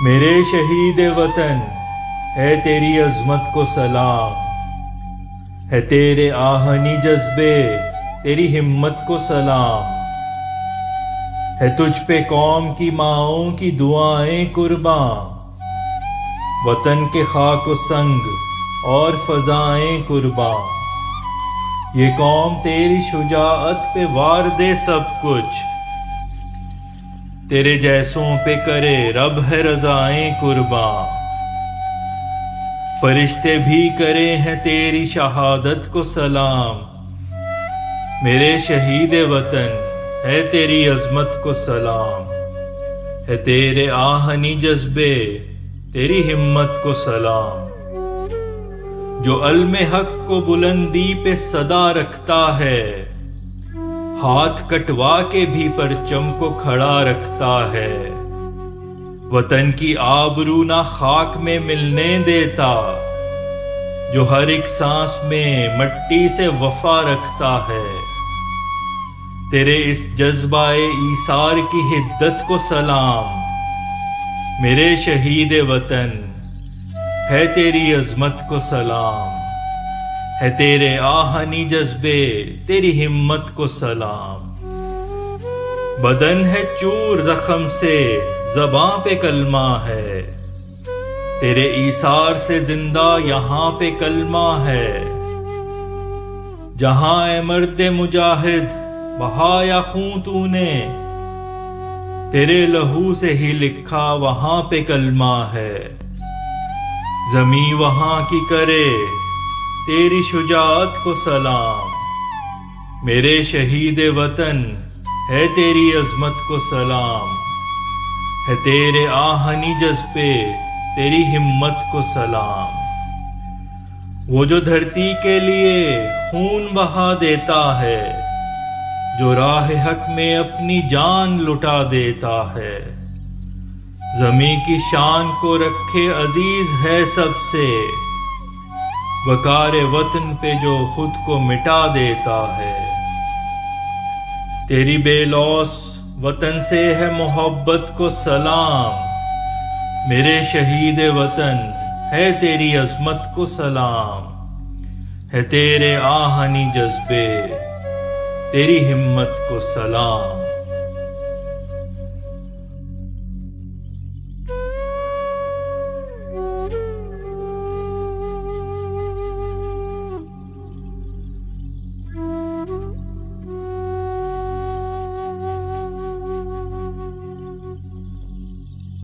मेरे शहीद वतन है तेरी अजमत को सलाम, है तेरे आहनी जज्बे तेरी हिम्मत को सलाम, है तुझ पे कौम की माओं की दुआएं कुर्बान, वतन के खाक संग और फजाएं कुर्बान। ये कौम तेरी शुजाअत पे वार दे सब कुछ, तेरे जैसों पे करे रब है रज़ाएं कुर्बान। फरिश्ते भी करे हैं तेरी शहादत को सलाम, मेरे शहीद वतन है तेरी अजमत को सलाम, है तेरे आहनी जज्बे तेरी हिम्मत को सलाम। जो अल्मे हक को बुलंदी पे सदा रखता है, हाथ कटवा के भी परचम को खड़ा रखता है। वतन की आबरू ना खाक में मिलने देता, जो हर एक सांस में मट्टी से वफा रखता है। तेरे इस जज्बाए ईसार की हिद्दत को सलाम, मेरे शहीद वतन है तेरी अजमत को सलाम, है तेरे आहनी जज्बे तेरी हिम्मत को सलाम। बदन है चूर जख्म से ज़बां पे कलमा है, तेरे ईसार से जिंदा यहाँ पे कलमा है। जहां ए मर्दे मुजाहिद बहाया खून तूने, तेरे लहू से ही लिखा वहां पे कलमा है। ज़मीं वहां की करे तेरी शुजाअत को सलाम, मेरे शहीद वतन है तेरी अजमत को सलाम, है तेरे आहनी जज्बे तेरी हिम्मत को सलाम। वो जो धरती के लिए खून बहा देता है, जो राह हक में अपनी जान लुटा देता है। ज़मीं की शान को रखे अजीज है सबसे, वकार वतन पे जो खुद को मिटा देता है। तेरी बेलौस वतन से है मोहब्बत को सलाम, मेरे शहीद वतन है तेरी अजमत को सलाम, है तेरे आहनी जज्बे तेरी हिम्मत को सलाम।